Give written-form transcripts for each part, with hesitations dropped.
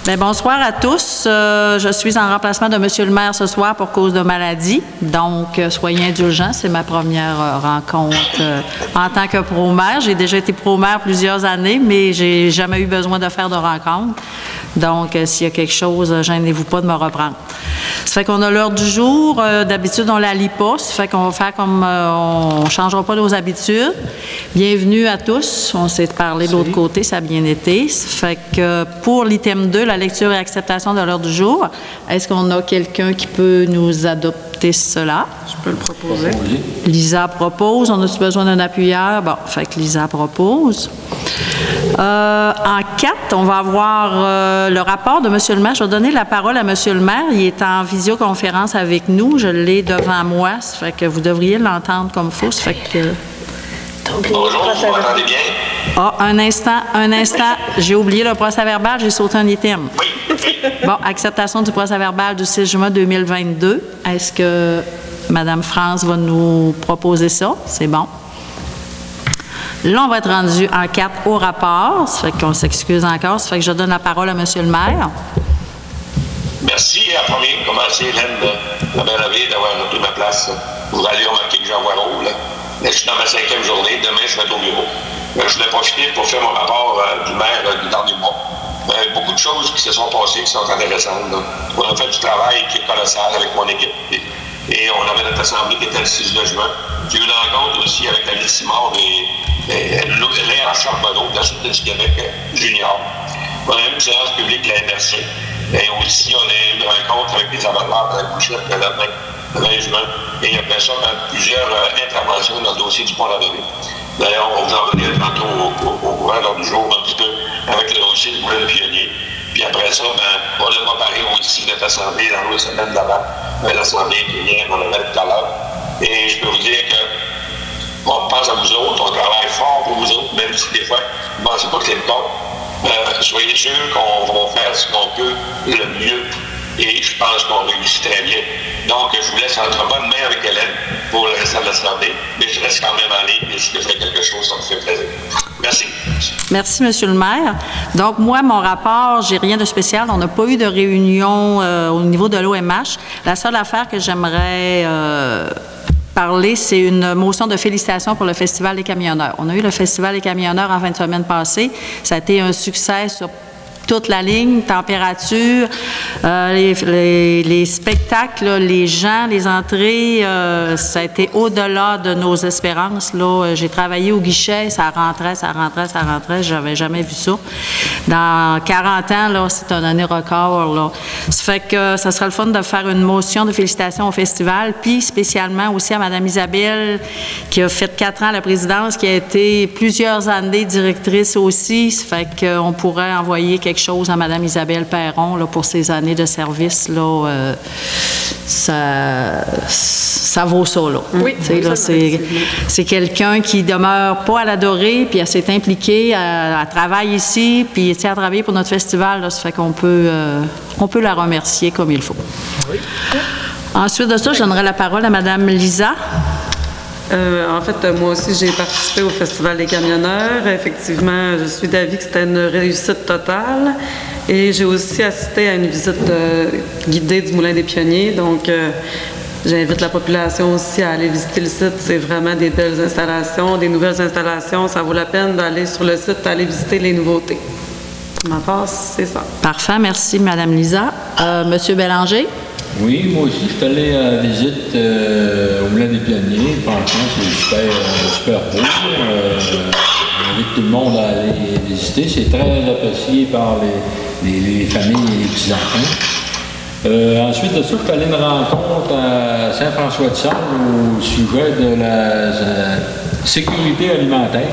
Bien, bonsoir à tous. Je suis en remplacement de Monsieur le maire ce soir pour cause de maladie. Donc, soyez indulgents. C'est ma première rencontre en tant que pro-maire. J'ai déjà été pro-maire plusieurs années, mais j'ai jamais eu besoin de faire de rencontre. Donc, s'il y a quelque chose, gênez-vous pas de me reprendre. Ça fait qu'on a l'heure du jour. D'habitude, on la lit pas. Ça fait qu'on va faire comme on changera pas nos habitudes. Bienvenue à tous. On s'est parlé de l'autre côté, ça a bien été. Ça fait que pour l'item 2, la lecture et acceptation de l'heure du jour, est-ce qu'on a quelqu'un qui peut nous adopter cela? Je peux le proposer. Lisa propose. On a-tu besoin d'un appuyeur? Bon, fait que Lisa propose. En 4, on va avoir le rapport de M. le maire. Je vais donner la parole à M. le maire. Il est en visioconférence avec nous. Je l'ai devant moi. Ça fait que vous devriez l'entendre comme il faut. Ça fait que... Bonjour, vous m'entendez bien? Ah, un instant. J'ai oublié le procès-verbal. J'ai sauté un item. Oui. Bon, acceptation du procès-verbal du 6 juin 2022. Est-ce que Mme France va nous proposer ça? C'est bon. Là, on va être rendu en 4 au rapport. Ça fait qu'on s'excuse encore. Ça fait que je donne la parole à M. le maire. Merci. À premier, commencer, Hélène, de bien levé d'avoir repris ma place. Vous allez remarquer que j'envoie rôle. Je suis dans ma 5e journée. Demain, je vais être au bureau. Je voulais profiter pour faire mon rapport du maire du dernier mois. Beaucoup de choses qui se sont passées qui sont intéressantes. Là. On a fait du travail qui est colossal avec mon équipe. Et on avait notre assemblée qui était le 6 juin. J'ai eu une rencontre aussi avec la ville Simard et Léa Charbonneau de la Sûreté du Québec junior. On a eu une séance publique de la MRC. Et aussi, on a eu une rencontre avec les amateurs de la Couchette le 20 juin. Et après ça, on a plusieurs interventions dans le dossier du Pont-la-Vallée. D'ailleurs, on va vous en revenir tantôt au courant lors du jour, un petit peu, avec le dossier du moulin pionnier. Puis après ça, on a préparé aussi notre assemblée dans l'autre semaine d'avant, l'assemblée plénière qu'on avait tout à l'heure. Et je peux vous dire que on pense à vous autres, on travaille fort pour vous autres, même si des fois, vous ne pensez pas que c'est le cas. Soyez sûrs qu'on va faire ce qu'on peut le mieux. Et je pense qu'on réussit très bien. Donc, je vous laisse entre bonnes mains avec Hélène pour le restant de l'Assemblée, mais je reste quand même en ligne et si je fais quelque chose, ça me fait plaisir. Merci. Merci, M. le maire. Donc, moi, mon rapport, j'ai rien de spécial. On n'a pas eu de réunion au niveau de l'OMH. La seule affaire que j'aimerais parler, c'est une motion de félicitations pour le Festival des camionneurs. On a eu le Festival des camionneurs en fin de semaine passée. Ça a été un succès sur toute la ligne, température, les spectacles, là, les gens, les entrées, ça a été au-delà de nos espérances. Là. J'ai travaillé au guichet, ça rentrait, j'avais jamais vu ça. Dans 40 ans, là, c'est une année record. Là. Ça fait que ça serait le fun de faire une motion de félicitations au festival, puis spécialement aussi à Mme Isabelle, qui a fait 4 ans à la présidence, qui a été plusieurs années directrice aussi. Ça fait qu'on pourrait envoyer quelque chose à Mme Isabelle Perron là, pour ses années de service. Là, ça vaut ça. Là. Oui, là, c'est quelqu'un qui demeure pas à l'adorer, puis elle s'est impliquée, elle travaille ici, puis elle a travaillé pour notre festival. Là, ça fait qu'on peut la remercier comme il faut. Oui. Ensuite de ça, je donnerai la parole à Mme Lisa. En fait, moi aussi, j'ai participé au Festival des camionneurs. Effectivement, je suis d'avis que c'était une réussite totale. Et j'ai aussi assisté à une visite guidée du Moulin des Pionniers. Donc, j'invite la population aussi à aller visiter le site. C'est vraiment des belles installations, des nouvelles installations. Ça vaut la peine d'aller sur le site, d'aller visiter les nouveautés. Ma part, c'est ça. Parfait. Merci, Mme Lisa. Monsieur Bélanger? Oui, moi aussi, je suis allé à la visite au Moulin des Pionniers. Franchement, c'est super beau. J'invite tout le monde à aller visiter. C'est très apprécié par les familles et les petits-enfants. Ensuite de ça, je suis allé à une rencontre à Saint-François-de-Sales au sujet de la sécurité alimentaire.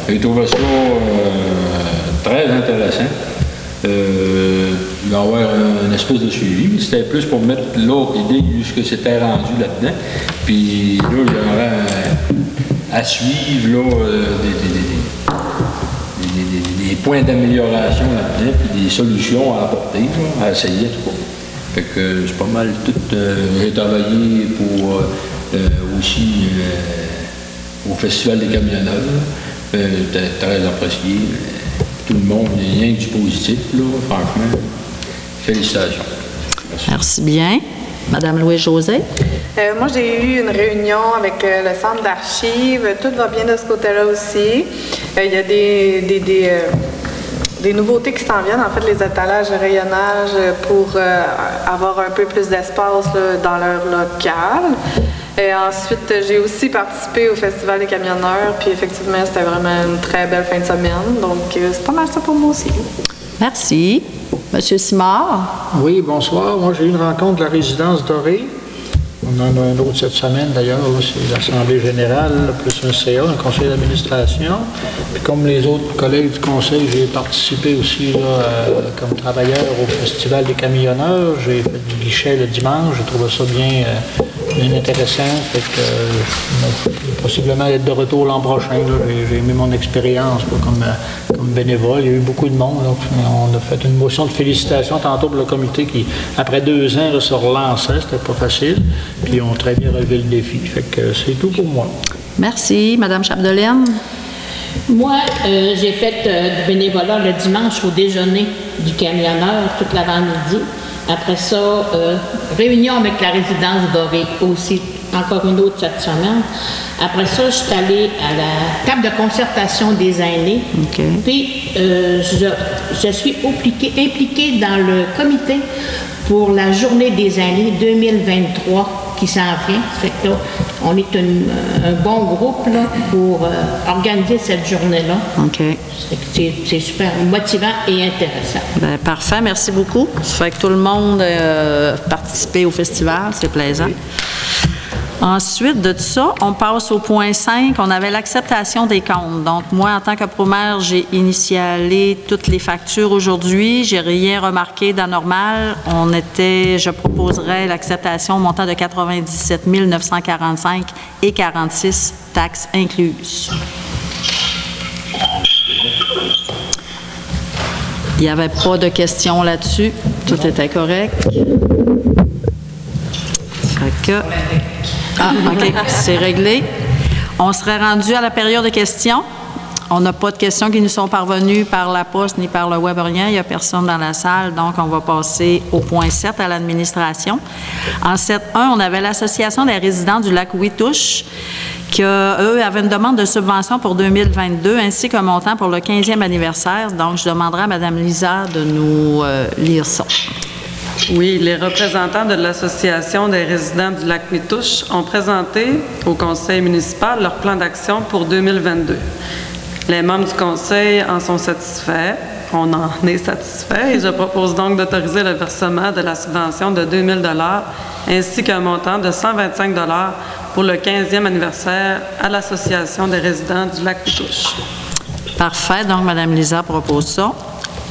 J'ai trouvé ça très intéressant. Il va y avoir une espèce de suivi, mais c'était plus pour mettre l'autre idée de ce que c'était rendu là-dedans. Puis là, il y aurait à suivre là, des points d'amélioration là-dedans, puis des solutions à apporter, là, à essayer, tout cas. Fait que c'est pas mal tout. J'ai travaillé pour aussi au Festival des camionneurs. C'était très apprécié. Tout le monde, il n'y a rien que du positif, là, franchement. Félicitations. Merci bien. Madame Louis-Josée. Moi, j'ai eu une réunion avec le centre d'archives. Tout va bien de ce côté-là aussi. Il y a des nouveautés qui s'en viennent, en fait, les étalages de rayonnage pour avoir un peu plus d'espace dans leur local. Et ensuite, j'ai aussi participé au Festival des camionneurs, puis effectivement, c'était vraiment une très belle fin de semaine. Donc, c'est pas mal ça pour moi aussi. Merci. Monsieur Simard. Oui, bonsoir. Moi, j'ai eu une rencontre de la résidence dorée. On en a un autre cette semaine, d'ailleurs. C'est l'Assemblée générale, plus un CA, un conseil d'administration. Puis comme les autres collègues du conseil, j'ai participé aussi comme travailleur au Festival des camionneurs. J'ai fait du guichet le dimanche. J'ai trouvé ça bien intéressant. Fait que possiblement être de retour l'an prochain. J'ai aimé mon expérience comme bénévole. Il y a eu beaucoup de monde. Donc, on a fait une motion de félicitations tantôt pour le comité qui, après 2 ans, se relançait. C'était pas facile. Puis ils ont très bien relevé le défi. Fait que c'est tout pour moi. Merci. Madame Chapdelaine. Moi, j'ai fait du bénévolat le dimanche au déjeuner du camionneur toute l'avant-midi. Après ça, réunion avec la résidence dorée aussi, encore une autre cette semaine. Après ça, je suis allée à la table de concertation des aînés. Okay. Puis, je suis impliquée dans le comité pour la journée des aînés 2023 qui s'en vient. Fait que là, on est un bon groupe là, pour organiser cette journée-là. OK. C'est super motivant et intéressant. Bien, parfait, merci beaucoup. Ça fait que tout le monde a participé au festival, c'est plaisant. Oui. Ensuite de tout ça, on passe au point 5. On avait l'acceptation des comptes. Donc, moi, en tant que promaire, j'ai initialé toutes les factures aujourd'hui. J'ai rien remarqué d'anormal. Je proposerais l'acceptation au montant de 97 945 et 46 taxes incluses. Il n'y avait pas de questions là-dessus. Tout était correct. Fait que... Ah, OK, c'est réglé. On serait rendu à la période de questions. On n'a pas de questions qui nous sont parvenues par la poste ni par le web, rien. Il n'y a personne dans la salle, donc on va passer au point 7, à l'administration. En 7.1, on avait l'Association des résidents du lac Witouche, qui, eux, avaient une demande de subvention pour 2022, ainsi qu'un montant pour le 15e anniversaire. Donc, je demanderai à Mme Lisa de nous lire ça. Oui, les représentants de l'Association des résidents du lac Witouche ont présenté au conseil municipal leur plan d'action pour 2022. Les membres du conseil en sont satisfaits. On en est satisfait et je propose donc d'autoriser le versement de la subvention de 2 000 $ ainsi qu'un montant de 125 $ pour le 15e anniversaire à l'Association des résidents du lac Witouche. Parfait. Donc, Mme Lisa propose ça.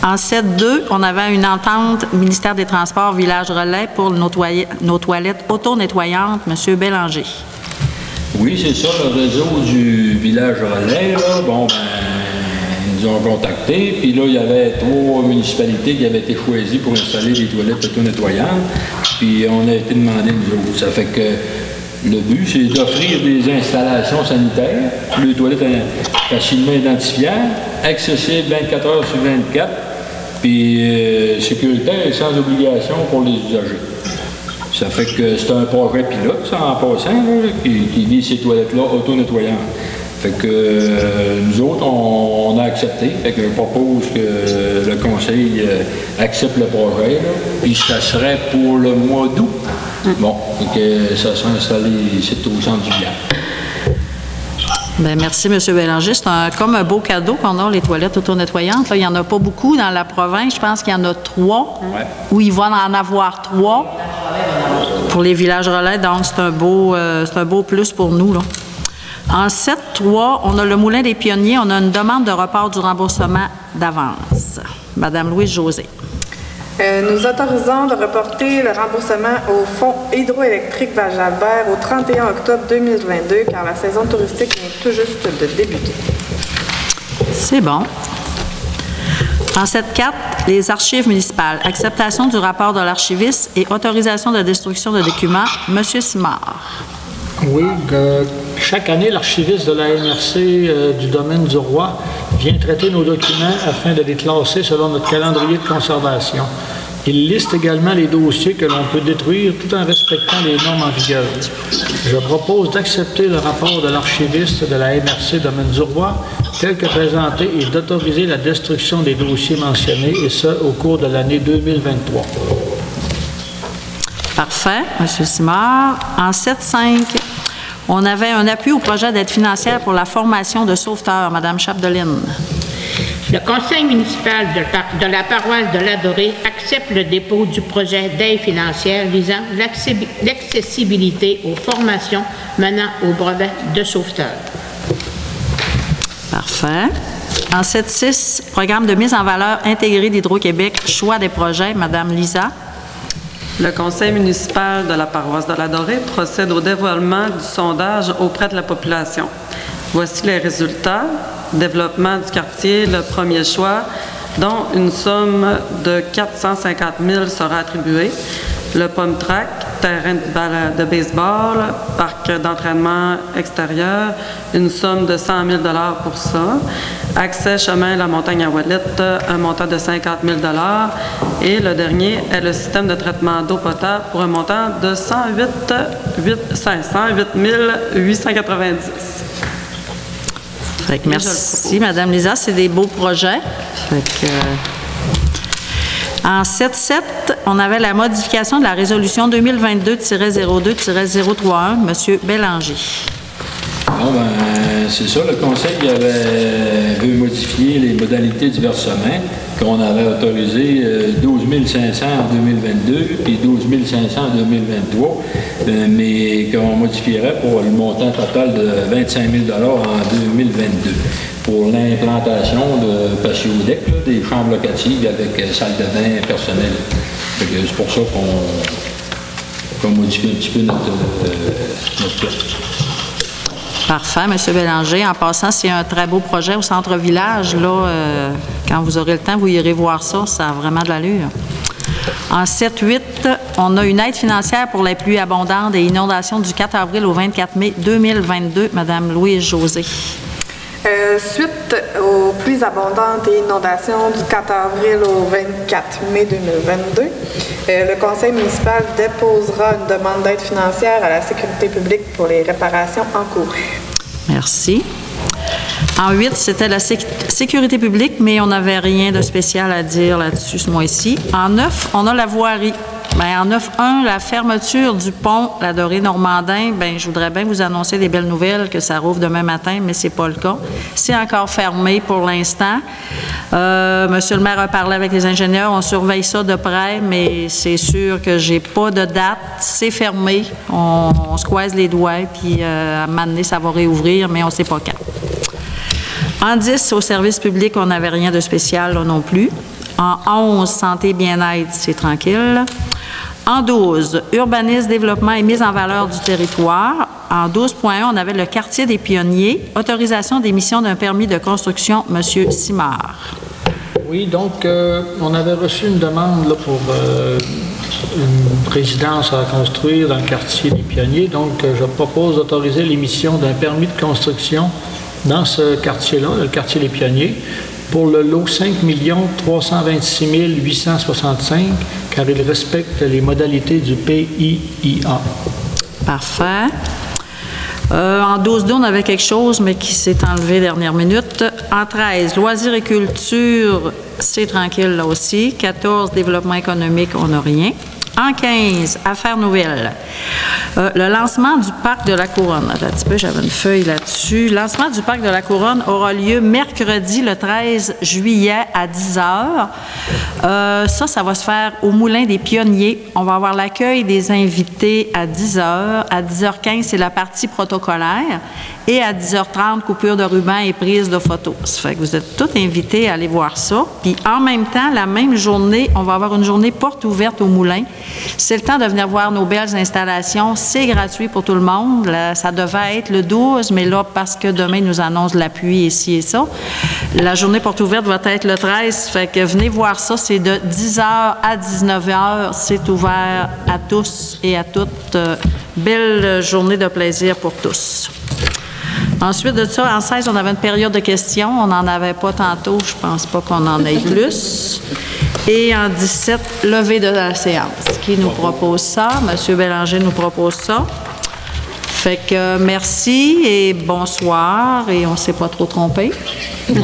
En 7.2, on avait une entente ministère des Transports Village Relais pour nos toilettes auto-nettoyantes. M. Bélanger. Oui, c'est ça, le réseau du Village Relais, là. Bon, ben, ils nous ont contactés, puis là, il y avait 3 municipalités qui avaient été choisies pour installer des toilettes auto-nettoyantes, puis on a été demandé nous autres. Ça fait que le but, c'est d'offrir des installations sanitaires, les toilettes facilement identifiables, accessibles 24 heures sur 24, puis sécuritaires et sans obligation pour les usagers. Ça fait que c'est un projet pilote, ça, en passant, là, qui vise ces toilettes-là auto-nettoyantes. Fait que nous autres, on a accepté. Fait que je propose que le conseil accepte le projet, là, puis ça serait pour le mois d'août. Bon, fait que ça sera installé ici au centre du village. Bien, merci, M. Bélanger. C'est comme un beau cadeau qu'on a, les toilettes auto-nettoyantes. Là, il n'y en a pas beaucoup dans la province. Je pense qu'il y en a 3, ou il va en avoir 3 pour les villages relais. Donc, c'est un beau plus pour nous, là. En 7.3, on a le Moulin des Pionniers. On a une demande de report du remboursement d'avance. Madame Louis-Josée. Nous autorisons de reporter le remboursement au Fonds hydroélectrique Val-Jalbert au 31 octobre 2022, car la saison touristique vient tout juste de débuter. C'est bon. En 7.4, les archives municipales. Acceptation du rapport de l'archiviste et autorisation de destruction de documents. Monsieur Simard. Oui, chaque année, l'archiviste de la MRC du domaine du Roi vient traiter nos documents afin de les classer selon notre calendrier de conservation. Il liste également les dossiers que l'on peut détruire tout en respectant les normes en vigueur. Je propose d'accepter le rapport de l'archiviste de la MRC Domaine du Roi tel que présenté et d'autoriser la destruction des dossiers mentionnés, et ce, au cours de l'année 2023. Parfait, M. Simard. En 7.5, on avait un appui au projet d'aide financière pour la formation de sauveteurs. Mme Chapdelaine. Le conseil municipal de la paroisse de l'Adoré accepte le dépôt du projet d'aide financière visant l'accessibilité aux formations menant au brevet de sauveteur. Parfait. En 7.6, programme de mise en valeur intégré d'Hydro-Québec, choix des projets. Mme Lisa. Le conseil municipal de la paroisse de l'Adoré procède au dévoilement du sondage auprès de la population. Voici les résultats. Développement du quartier, le premier choix, dont une somme de 450 000 sera attribuée. Le Pomme Track, terrain de baseball, parc d'entraînement extérieur, une somme de 100 000 pour ça. Accès chemin La Montagne à Ouellette, un montant de 50 000 Et le dernier est le système de traitement d'eau potable pour un montant de 108 890. Fait que merci, Mme Lisa. C'est des beaux projets. Fait que, en 7.7, on avait la modification de la résolution 2022-02-031. M. Bélanger. Bon, ben, c'est ça. Le conseil veut modifier les modalités du versement qu'on avait autorisé 12 500 en 2022 et 12 500 en 2023, mais qu'on modifierait pour le montant total de 25 000 en 2022 pour l'implantation de patio-deck, des chambres locatives avec salle de bain personnelle. C'est pour ça qu'on modifie un petit peu notre plan. Parfait, M. Bélanger. En passant, c'est un très beau projet au centre-village. Là, quand vous aurez le temps, vous irez voir ça. Ça a vraiment de l'allure. En 7-8, on a une aide financière pour les pluies abondantes et inondations du 4 avril au 24 mai 2022. Mme Louise-Josée. Suite aux pluies abondantes et inondations du 4 avril au 24 mai 2022, le conseil municipal déposera une demande d'aide financière à la sécurité publique pour les réparations encourues. Merci. En 8, c'était la sécurité publique, mais on n'avait rien de spécial à dire là-dessus ce mois-ci. En 9, on a la voirie. Bien, en 9.1, la fermeture du pont L'Adoré-Normandin, bien, je voudrais bien vous annoncer des belles nouvelles que ça rouvre demain matin, mais c'est pas le cas. C'est encore fermé pour l'instant. Monsieur le maire a parlé avec les ingénieurs, on surveille ça de près, mais c'est sûr que j'ai pas de date. C'est fermé. On se croise les doigts, puis à un moment donné, ça va réouvrir, mais on ne sait pas quand. En 10, au service public, on n'avait rien de spécial là non plus. En 11, santé et bien-être, c'est tranquille. En 12, urbanisme, développement et mise en valeur du territoire. En 12.1, on avait le quartier des pionniers, autorisation d'émission d'un permis de construction, M. Simard. Oui, donc, on avait reçu une demande là, pour une résidence à construire dans le quartier des pionniers. Donc, je propose d'autoriser l'émission d'un permis de construction dans ce quartier-là, le quartier des pionniers, pour le lot 5 326 865, car il respecte les modalités du PIIA. Parfait. En 12.2, on avait quelque chose, mais qui s'est enlevé dernière minute. En 13, loisirs et culture, c'est tranquille là aussi. 14, développement économique, on n'a rien. En 15, affaires nouvelles. Le lancement du parc de la Couronne. Attends un petit peu, j'avais une feuille là-dessus. Le lancement du parc de la Couronne aura lieu mercredi, le 13 juillet à 10h. Ça va se faire au Moulin des Pionniers. On va avoir l'accueil des invités à 10h. À 10h15, c'est la partie protocolaire. Et à 10h30, coupure de ruban et prise de photos. Ça fait que vous êtes tous invités à aller voir ça. Puis en même temps, la même journée, on va avoir une journée porte ouverte au Moulin. C'est le temps de venir voir nos belles installations. C'est gratuit pour tout le monde. Là, ça devait être le 12, mais là, parce que demain, ils nous annoncent de la pluie ici et ça, la journée porte ouverte va être le 13. Fait que venez voir ça. C'est de 10h à 19h. C'est ouvert à tous et à toutes. Belle journée de plaisir pour tous. Ensuite de ça, en 16, on avait une période de questions. On n'en avait pas tantôt. Je pense pas qu'on en ait plus. Et en 17, levée de la séance. Qui nous propose ça? M. Bélanger nous propose ça. Fait que merci et bonsoir, et on ne s'est pas trop trompé.